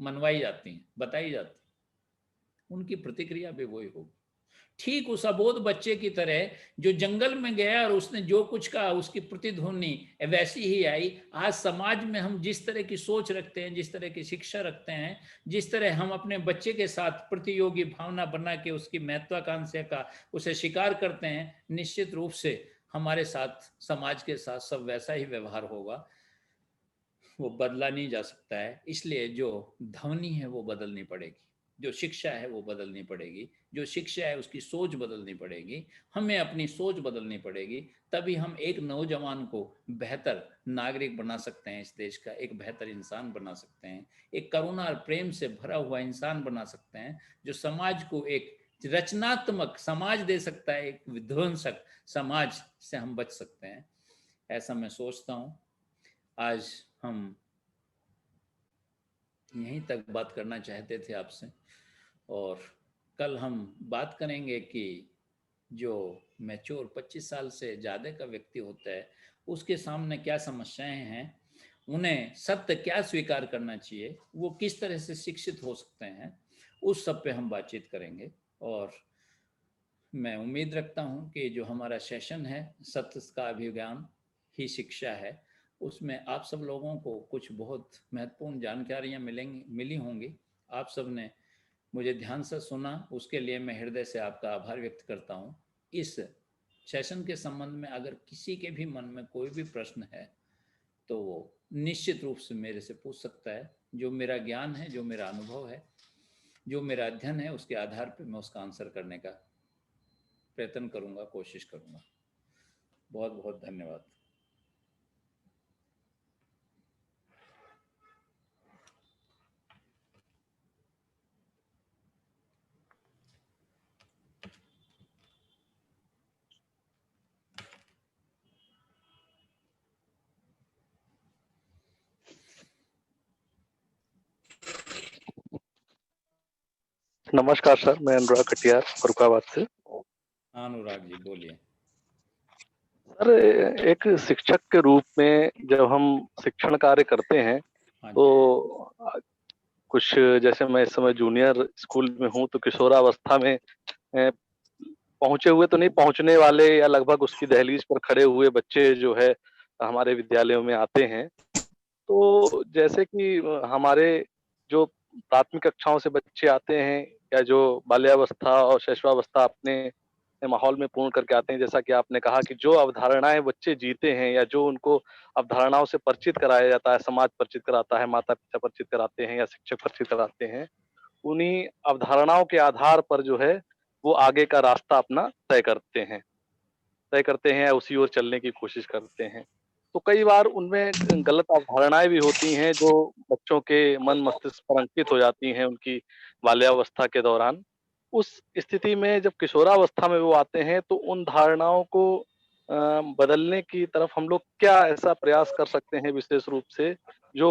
मनवाई जाती हैं, बताई जाती हैं। उनकी प्रतिक्रिया भी वही होगी। ठीक उस अबोध बच्चे की तरह जो जंगल में गया और उसने जो कुछ कहा, उसकी प्रतिध्वनि वैसी ही आई। आज समाज में हम जिस तरह की सोच रखते हैं, जिस तरह की शिक्षा रखते हैं, जिस तरह हम अपने बच्चे के साथ प्रतियोगी भावना बना के उसकी महत्वाकांक्षा का उसे शिकार करते हैं, निश्चित रूप से हमारे साथ, समाज के साथ सब वैसा ही व्यवहार होगा। वो बदला नहीं जा सकता है। इसलिए जो ध्वनि है वो बदलनी पड़ेगी, जो शिक्षा है वो बदलनी पड़ेगी, जो शिक्षा है उसकी सोच बदलनी पड़ेगी, हमें अपनी सोच बदलनी पड़ेगी। तभी हम एक नौजवान को बेहतर नागरिक बना सकते हैं, इस देश का एक बेहतर इंसान बना सकते हैं, एक करुणा और प्रेम से भरा हुआ इंसान बना सकते हैं, जो समाज को एक रचनात्मक समाज दे सकता है। एक विध्वंसक समाज से हम बच सकते हैं, ऐसा मैं सोचता हूँ। आज हम यहीं तक बात करना चाहते थे आपसे, और कल हम बात करेंगे कि जो मैच्योर 25 साल से ज़्यादा का व्यक्ति होता है, उसके सामने क्या समस्याएं हैं, उन्हें सत्य क्या स्वीकार करना चाहिए, वो किस तरह से शिक्षित हो सकते हैं, उस सब पे हम बातचीत करेंगे। और मैं उम्मीद रखता हूँ कि जो हमारा सेशन है, सत्य का अभिज्ञान ही शिक्षा है, उसमें आप सब लोगों को कुछ बहुत महत्वपूर्ण जानकारियाँ मिली होंगी। आप सब ने मुझे ध्यान से सुना, उसके लिए मैं हृदय से आपका आभार व्यक्त करता हूँ। इस सेशन के संबंध में अगर किसी के भी मन में कोई भी प्रश्न है, तो वो निश्चित रूप से मेरे से पूछ सकता है। जो मेरा ज्ञान है, जो मेरा अनुभव है, जो मेरा अध्ययन है, उसके आधार पर मैं उसका आंसर करने का प्रयत्न करूंगा, कोशिश करूंगा। बहुत बहुत धन्यवाद।
नमस्कार सर, मैं अनुराग कटियार फरुखाबाद से।
अनुराग जी बोलिए।
सर, एक शिक्षक के रूप में जब हम शिक्षण कार्य करते हैं,
हाँ जी।
तो कुछ, जैसे मैं इस समय जूनियर स्कूल में हूँ, तो किशोरावस्था में पहुंचे हुए तो नहीं, पहुंचने वाले या लगभग उसकी दहलीज पर खड़े हुए बच्चे जो है हमारे विद्यालयों में आते हैं। तो जैसे कि हमारे जो प्राथमिक कक्षाओं से बच्चे आते हैं, या जो बाल्यावस्था और शैशवावस्था अपने माहौल में पूर्ण करके आते हैं, जैसा कि आपने कहा कि जो अवधारणाएं बच्चे जीते हैं, या जो उनको अवधारणाओं से परिचित कराया जाता है, समाज परिचित कराता है, माता पिता परिचित कराते हैं, या शिक्षक परिचित कराते हैं, उन्हीं अवधारणाओं के आधार पर जो है वो आगे का रास्ता अपना तय करते हैं, या उसी ओर चलने की कोशिश करते हैं। तो कई बार उनमें गलत अवधारणाएं भी होती हैं, जो बच्चों के मन मस्तिष्क पर अंकित हो जाती हैं उनकी बाल्यावस्था के दौरान। उस स्थिति में जब किशोरावस्था में वो आते हैं, तो उन धारणाओं को बदलने की तरफ हम लोग क्या ऐसा प्रयास कर सकते हैं विशेष रूप से, जो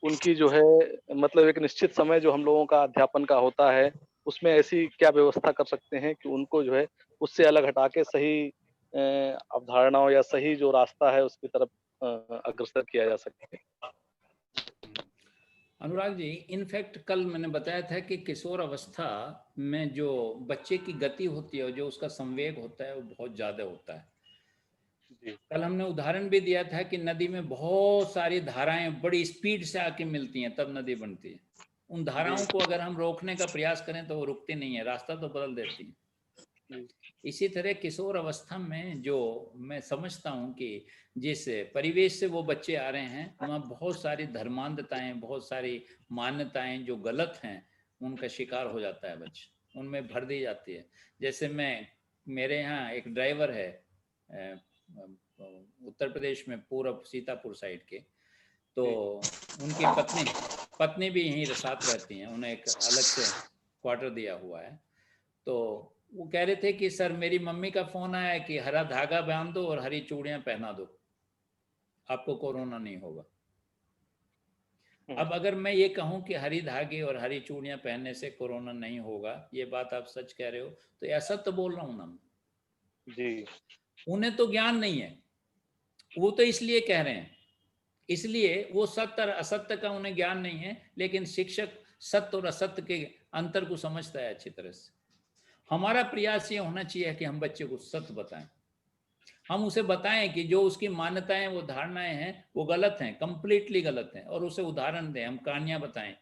उनकी जो है, मतलब एक निश्चित समय जो हम लोगों का अध्यापन का होता है, उसमें ऐसी क्या व्यवस्था कर सकते हैं कि उनको जो है उससे अलग हटा के सही अवधारणाओं या सही जो रास्ता है उसकी तरफ अग्रसर किया जा सके।
अनुराग जी, इनफैक्ट कल मैंने बताया था कि किशोर अवस्था में जो बच्चे की गति होती है, जो उसका संवेग होता है, वो बहुत ज़्यादा होता है।
जी।
कल हमने उदाहरण भी दिया था कि नदी में बहुत सारी धाराएं बड़ी स्पीड से आके मिलती हैं, तब नदी बनती है। उन
जी।
धाराओं को अगर हम रोकने का प्रयास करें तो वो रुकती नहीं है, रास्ता तो बदल देती है।
जी।
इसी तरह किशोर अवस्था में जो मैं समझता हूँ कि जिस परिवेश से वो बच्चे आ रहे हैं, वहाँ बहुत सारी धर्मांधताएं, बहुत सारी मान्यताएं जो गलत हैं, उनका शिकार हो जाता है बच्चा, उनमें भर दी जाती है। जैसे मेरे यहाँ एक ड्राइवर है, उत्तर प्रदेश में पूरब सीतापुर साइड के, तो उनकी पत्नी पत्नी भी यहीं साथ रहती हैं, उन्हें एक अलग से क्वार्टर दिया हुआ है। तो वो कह रहे थे कि सर मेरी मम्मी का फ़ोन आया कि हरा धागा बांध दो और हरी चूड़ियाँ पहना दो, आपको कोरोना नहीं होगा। अब अगर मैं ये कहूँ कि हरी धागे और हरी चूड़ियाँ पहनने से कोरोना नहीं होगा, ये बात आप सच कह रहे हो, तो ये असत्य बोल रहा हूँ ना मैं।
जी।
उन्हें तो ज्ञान नहीं है, वो तो इसलिए कह रहे हैं, इसलिए वो सत्य और असत्य का उन्हें ज्ञान नहीं है, लेकिन शिक्षक सत्य और असत्य के अंतर को समझता है अच्छी तरह से। हमारा प्रयास ये होना चाहिए कि हम बच्चे को सत्य बताएं, हम उसे बताएं कि जो उसकी मान्यताएं, वो धारणाएं हैं, वो गलत हैं, कंप्लीटली गलत हैं, और उसे उदाहरण दें, हम कहानियां बताएं।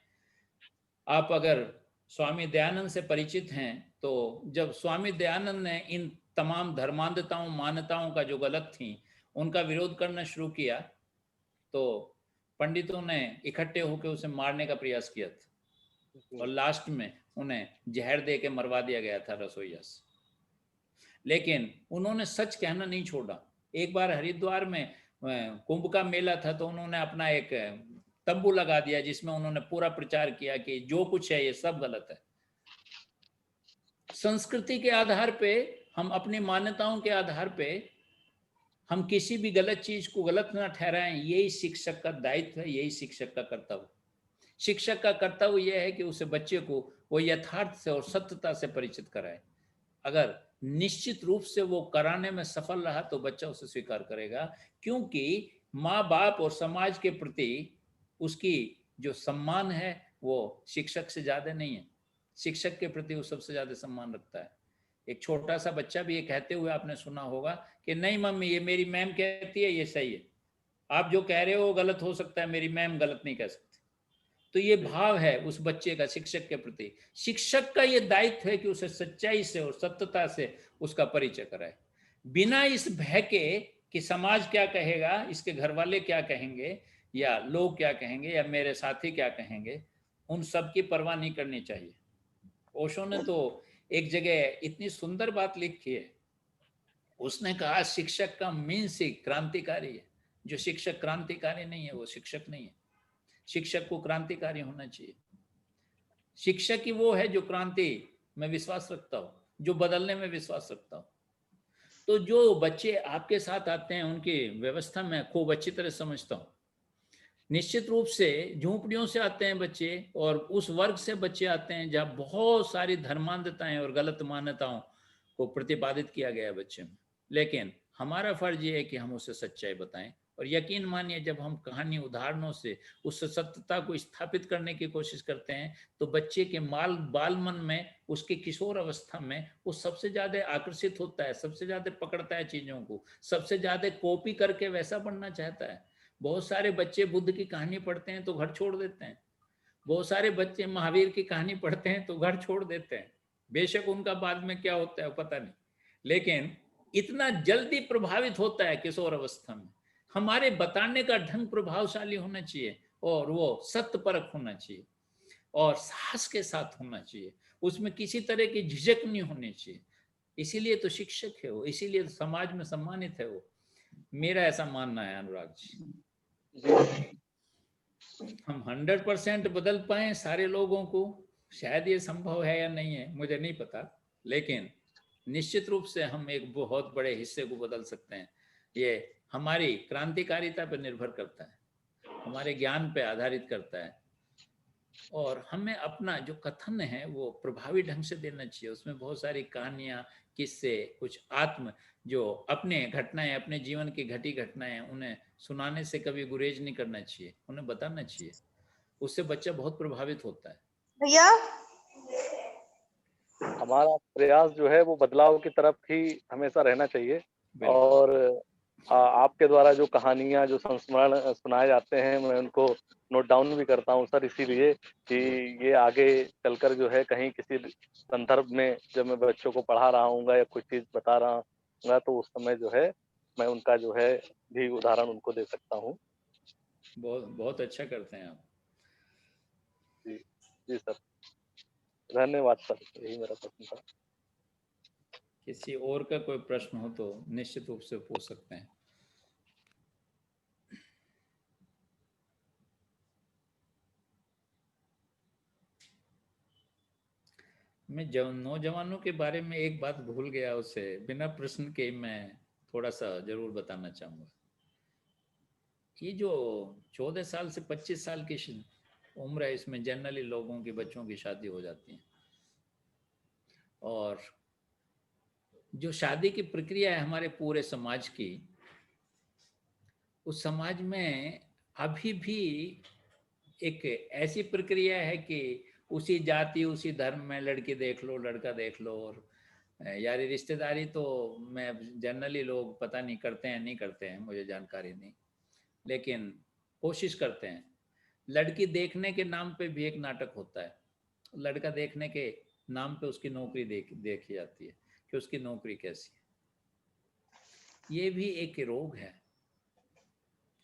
आप अगर स्वामी दयानंद से परिचित हैं, तो जब स्वामी दयानंद ने इन तमाम धर्मांधताओं, मान्यताओं का जो गलत थी, उनका विरोध करना शुरू किया, तो पंडितों ने इकट्ठे होकर उसे मारने का प्रयास किया था, और लास्ट में उन्हें जहर दे के मरवा दिया गया था रसोइया से। लेकिन उन्होंने सच कहना नहीं छोड़ा। एक बार हरिद्वार में कुंभ का मेला था, तो उन्होंने अपना एक तंबू लगा दिया, जिसमें उन्होंने पूरा प्रचार किया कि जो कुछ है ये सब गलत है। संस्कृति के आधार पे, हम अपनी मान्यताओं के आधार पे हम किसी भी गलत चीज को गलत ना ठहराएं, यही शिक्षक का दायित्व है, यही शिक्षक का कर्तव्य। शिक्षक का कर्तव्य यह है कि उसे बच्चे को वो यथार्थ से और सत्यता से परिचित कराए। अगर निश्चित रूप से वो कराने में सफल रहा, तो बच्चा उसे स्वीकार करेगा, क्योंकि माँ बाप और समाज के प्रति उसकी जो सम्मान है, वो शिक्षक से ज्यादा नहीं है। शिक्षक के प्रति वो सबसे ज्यादा सम्मान रखता है। एक छोटा सा बच्चा भी ये कहते हुए आपने सुना होगा कि नहीं मम्मी, ये मेरी मैम कहती है, ये सही है, आप जो कह रहे हो वो गलत हो सकता है, मेरी मैम गलत नहीं कह सकती। तो ये भाव है उस बच्चे का शिक्षक के प्रति। शिक्षक का ये दायित्व है कि उसे सच्चाई से और सत्यता से उसका परिचय कराए, बिना इस भय के कि समाज क्या कहेगा, इसके घर वाले क्या कहेंगे, या लोग क्या कहेंगे, या मेरे साथी क्या कहेंगे। उन सब की परवाह नहीं करनी चाहिए। ओशो ने तो एक जगह इतनी सुंदर बात लिखी है, उसने कहा शिक्षक का मीन्स ही क्रांतिकारी है। जो शिक्षक क्रांतिकारी नहीं है, वो शिक्षक नहीं है। शिक्षक को क्रांतिकारी होना चाहिए। शिक्षक ही वो है जो क्रांति में विश्वास रखता हो, जो बदलने में विश्वास रखता हो। तो जो बच्चे आपके साथ आते हैं, उनकी व्यवस्था मैं खूब अच्छी तरह समझता हूँ। निश्चित रूप से झोंपड़ियों से आते हैं बच्चे, और उस वर्ग से बच्चे आते हैं जहाँ बहुत सारी धर्मांधताएं और गलत मान्यताओं को प्रतिपादित किया गया है बच्चे में। लेकिन हमारा फर्ज ये है कि हम उसे सच्चाई बताएं, और यकीन मानिए जब हम कहानी, उदाहरणों से उस सत्यता को स्थापित करने की कोशिश करते हैं, तो बच्चे के बाल मन में, उसके किशोर अवस्था में, वो सबसे ज्यादा आकर्षित होता है, सबसे ज्यादा पकड़ता है चीजों को, सबसे ज्यादा कॉपी करके वैसा बनना चाहता है। बहुत सारे बच्चे बुद्ध की कहानी पढ़ते हैं तो घर छोड़ देते हैं। बहुत सारे बच्चे महावीर की कहानी पढ़ते हैं तो घर छोड़ देते हैं। बेशक उनका बाद में क्या होता है पता नहीं, लेकिन इतना जल्दी प्रभावित होता है किशोर अवस्था में। हमारे बताने का ढंग प्रभावशाली होना चाहिए, और वो सत्य परख होना चाहिए, और साहस के साथ होना चाहिए, उसमें किसी तरह की झिझक नहीं होनी चाहिए। इसीलिए तो शिक्षक है वो, इसीलिए तो समाज में सम्मानित है वो। मेरा ऐसा मानना है अनुराग जी। हम 100% बदल पाए सारे लोगों को, शायद ये संभव है या नहीं है, मुझे नहीं पता, लेकिन निश्चित रूप से हम एक बहुत बड़े हिस्से को बदल सकते हैं। ये हमारी क्रांतिकारिता पर निर्भर करता है, हमारे ज्ञान पे आधारित करता है, और हमें अपना जो कथन है वो प्रभावी ढंग से देना चाहिए। उसमें बहुत सारी कहानियाँ, किस्से, कुछ आत्म जो अपने घटनाएं, अपने जीवन की घटी घटनाएं, उन्हें सुनाने से कभी गुरेज नहीं करना चाहिए, उन्हें बताना चाहिए। उससे बच्चा बहुत प्रभावित होता है।
भैया
हमारा प्रयास जो है वो बदलाव की तरफ ही हमेशा रहना चाहिए।
बिल्कुल।
और आपके द्वारा जो कहानियाँ, जो संस्मरण सुनाए जाते हैं, मैं उनको नोट डाउन भी करता हूँ सर, इसीलिए कि ये आगे चलकर जो है कहीं किसी संदर्भ में जब मैं बच्चों को पढ़ा रहा हूँगा या कुछ चीज़ बता रहा हूँगा, तो उस समय जो है मैं उनका जो है भी उदाहरण उनको दे सकता हूँ।
बहुत बहुत अच्छा करते हैं आप।
जी, जी सर। धन्यवाद सर, यही मेरा प्रश्न था।
किसी और का कोई प्रश्न हो तो निश्चित रूप से पूछ सकते हैं। मैं नौजवानों के बारे में एक बात भूल गया, उसे बिना प्रश्न के मैं थोड़ा सा जरूर बताना चाहूँगा। ये जो 14 साल से 25 साल की उम्र है, इसमें जनरली लोगों की, बच्चों की शादी हो जाती है। और जो शादी की प्रक्रिया है हमारे पूरे समाज की, उस समाज में अभी भी एक ऐसी प्रक्रिया है कि उसी जाति उसी धर्म में लड़की देख लो लड़का देख लो, और यारी रिश्तेदारी तो मैं जनरली लोग पता नहीं करते हैं नहीं करते हैं, मुझे जानकारी नहीं, लेकिन कोशिश करते हैं। लड़की देखने के नाम पे भी एक नाटक होता है, लड़का देखने के नाम पे उसकी नौकरी देखी जाती है कि उसकी नौकरी कैसी है। ये भी एक रोग है,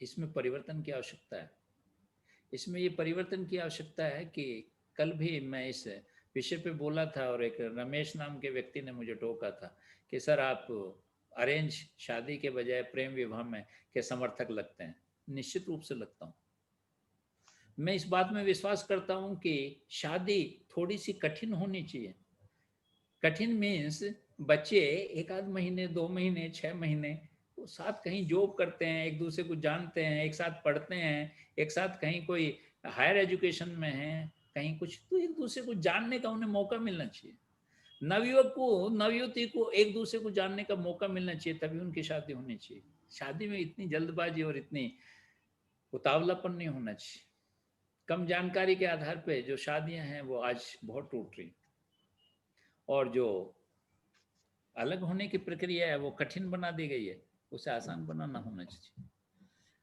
इसमें परिवर्तन की आवश्यकता है। इसमें ये परिवर्तन की आवश्यकता है कि कल भी मैं इस विषय पे बोला था और एक रमेश नाम के व्यक्ति ने मुझे टोका था कि सर आप अरेंज शादी के बजाय प्रेम विवाह में के समर्थक लगते हैं। निश्चित रूप से लगता हूँ। मैं इस बात में विश्वास करता हूँ कि शादी थोड़ी सी कठिन होनी चाहिए। कठिन मीन्स बच्चे एक आध महीने 2 महीने 6 महीने वो साथ कहीं जॉब करते हैं, एक दूसरे को जानते हैं, एक साथ पढ़ते हैं, एक साथ कहीं कोई हायर एजुकेशन में है, कहीं कुछ, तो एक दूसरे को जानने का उन्हें मौका मिलना चाहिए। नवयुवक को नवयुवती को एक दूसरे को जानने का मौका मिलना चाहिए, तभी उनकी शादी होनी चाहिए। शादी में इतनी जल्दबाजी और इतनी उतावलापन नहीं होना चाहिए। कम जानकारी के आधार पे जो शादियां हैं वो आज बहुत टूट रही, और जो अलग होने की प्रक्रिया है वो कठिन बना दी गई है, उसे आसान बनाना होना चाहिए।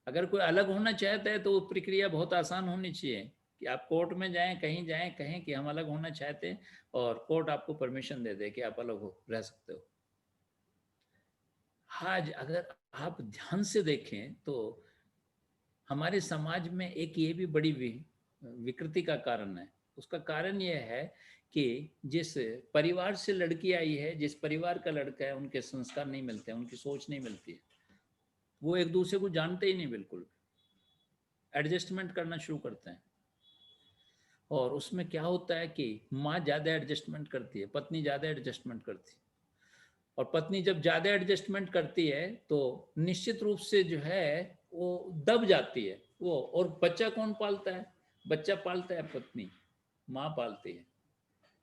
अगर कोई अलग होना चाहता है तो वो प्रक्रिया बहुत आसान होनी चाहिए कि आप कोर्ट में जाएं, कहीं जाएं, कहें कि हम अलग होना चाहते हैं, और कोर्ट आपको परमिशन दे दे कि आप अलग हो रह सकते हो। आज अगर आप ध्यान से देखें तो हमारे समाज में एक ये भी बड़ी विकृति का कारण है। उसका कारण ये है कि जिस परिवार से लड़की आई है, जिस परिवार का लड़का है, उनके संस्कार नहीं मिलते हैं, उनकी सोच नहीं मिलती है, वो एक दूसरे को जानते ही नहीं, बिल्कुल एडजस्टमेंट करना शुरू करते हैं। और उसमें क्या होता है कि माँ ज़्यादा एडजस्टमेंट करती है, पत्नी ज़्यादा एडजस्टमेंट करती है, और पत्नी जब ज़्यादा एडजस्टमेंट करती है तो निश्चित रूप से जो है वो दब जाती है वो। और बच्चा कौन पालता है? बच्चा पालता है पत्नी, माँ पालती है।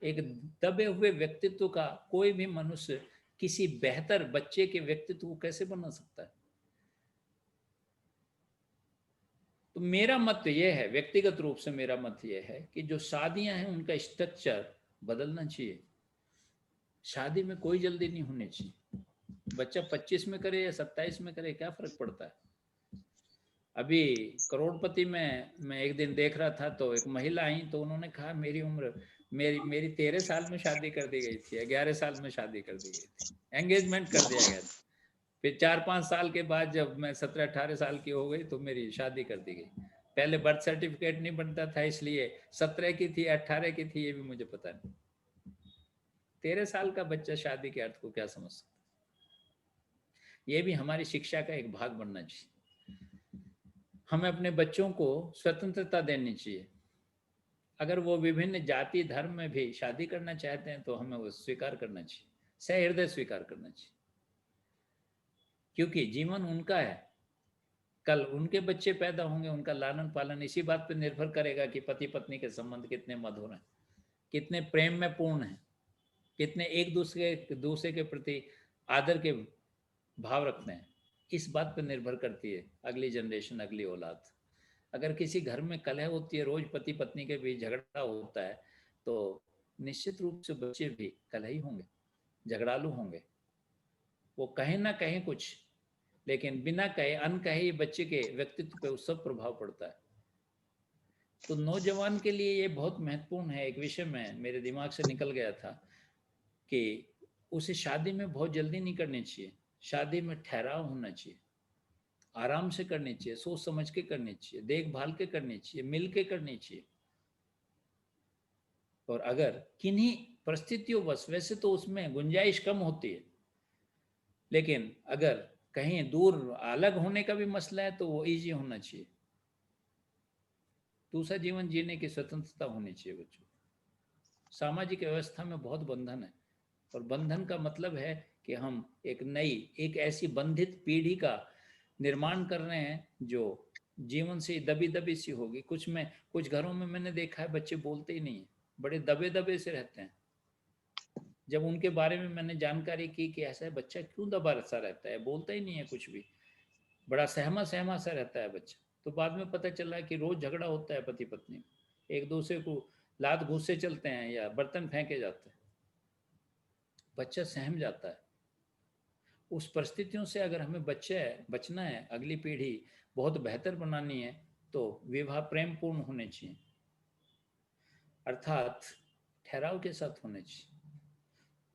एक दबे हुए व्यक्तित्व का कोई भी मनुष्य किसी बेहतर बच्चे के व्यक्तित्व को कैसे बना सकता है? तो मेरा मत ये है, व्यक्तिगत रूप से मेरा मत ये है कि जो शादियां हैं उनका स्ट्रक्चर बदलना चाहिए। शादी में कोई जल्दी नहीं होनी चाहिए। बच्चा 25 में करे या 27 में करे, क्या फर्क पड़ता है? अभी करोड़पति में मैं एक दिन देख रहा था तो एक महिला आई, तो उन्होंने कहा मेरी उम्र मेरी मेरी 13 साल में शादी कर दी गई थी, 11 साल में शादी कर दी गई थी, एंगेजमेंट कर दिया गया था। फिर 4-5 साल के बाद जब मैं 17-18 साल की हो गई तो मेरी शादी कर दी गई। पहले बर्थ सर्टिफिकेट नहीं बनता था, इसलिए 17 की थी 18 की थी ये भी मुझे पता नहीं। 13 साल का बच्चा शादी के अर्थ को क्या समझ सकता? ये भी हमारी शिक्षा का एक भाग बनना चाहिए। हमें अपने बच्चों को स्वतंत्रता देनी चाहिए। अगर वो विभिन्न जाति धर्म में भी शादी करना चाहते हैं तो हमें वो स्वीकार करना चाहिए, सहृदय स्वीकार करना चाहिए, क्योंकि जीवन उनका है। कल उनके बच्चे पैदा होंगे, उनका लालन पालन इसी बात पर निर्भर करेगा कि पति पत्नी के संबंध कितने मधुर हैं, कितने प्रेम में पूर्ण हैं, कितने एक दूसरे के प्रति आदर के भाव रखते हैं। इस बात पर निर्भर करती है अगली जनरेशन, अगली औलाद। अगर किसी घर में कलह होती है, रोज पति पत्नी के बीच झगड़ा होता है, तो निश्चित रूप से बच्चे भी कलही होंगे, झगड़ालू होंगे। वो कहीं ना कहीं कुछ, लेकिन बिना कहे अनकहे बच्चे के व्यक्तित्व पे उस सब प्रभाव पड़ता है। तो नौजवान के लिए ये बहुत महत्वपूर्ण है। एक विषय में मेरे दिमाग से निकल गया था कि उसे शादी में बहुत जल्दी नहीं करनी चाहिए। शादी में ठहराव होना चाहिए, आराम से करनी चाहिए, सोच समझ के करनी चाहिए, देखभाल के करनी चाहिए, मिल के करनी चाहिए। और अगर किन्हीं परिस्थितियों बस, वैसे तो उसमें गुंजाइश कम होती है, लेकिन अगर कहीं दूर अलग होने का भी मसला है तो वो इजी होना चाहिए। दूसरा जीवन जीने की स्वतंत्रता होनी चाहिए बच्चों। सामाजिक व्यवस्था में बहुत बंधन है, और बंधन का मतलब है कि हम एक ऐसी बंधित पीढ़ी का निर्माण कर रहे हैं जो जीवन से दबी दबी सी होगी। कुछ घरों में मैंने देखा है बच्चे बोलते ही नहीं है, बड़े दबे दबे से रहते हैं। जब उनके बारे में मैंने जानकारी की कि ऐसा बच्चा क्यों दबा सा रहता है, बोलता ही नहीं है कुछ भी, बड़ा सहमा सहमा सा रहता है बच्चा, तो बाद में पता चला कि रोज झगड़ा होता है पति पत्नी में, एक दूसरे को लात घूंसे चलते हैं या बर्तन फेंके जाते हैं, बच्चा सहम जाता है। उस परिस्थितियों से अगर हमें बचना है, अगली पीढ़ी बहुत बेहतर बनानी है, तो विवाह प्रेम पूर्ण होने चाहिए, अर्थात ठहराव के साथ होने चाहिए।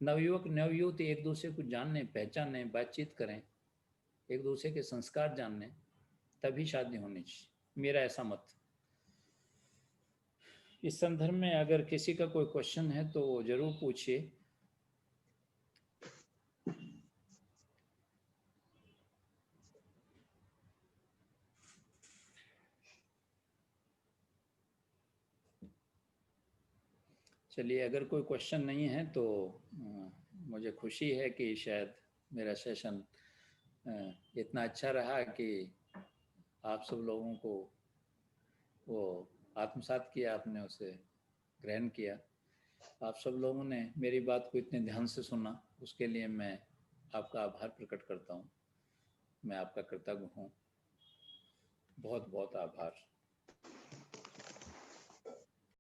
नवयुवक नवयुवती एक दूसरे को जानने, पहचाने, बातचीत करें, एक दूसरे के संस्कार जानने, तभी शादी होनी चाहिए, मेरा ऐसा मत। इस संदर्भ में अगर किसी का कोई क्वेश्चन है तो जरूर पूछिए। चलिए, अगर कोई क्वेश्चन नहीं है तो मुझे खुशी है कि शायद मेरा सेशन इतना अच्छा रहा कि आप सब लोगों को वो आत्मसात किया, आपने उसे ग्रहण किया। आप सब लोगों ने मेरी बात को इतने ध्यान से सुना, उसके लिए मैं आपका आभार प्रकट करता हूँ। मैं आपका कृतज्ञ हूँ। बहुत बहुत आभार।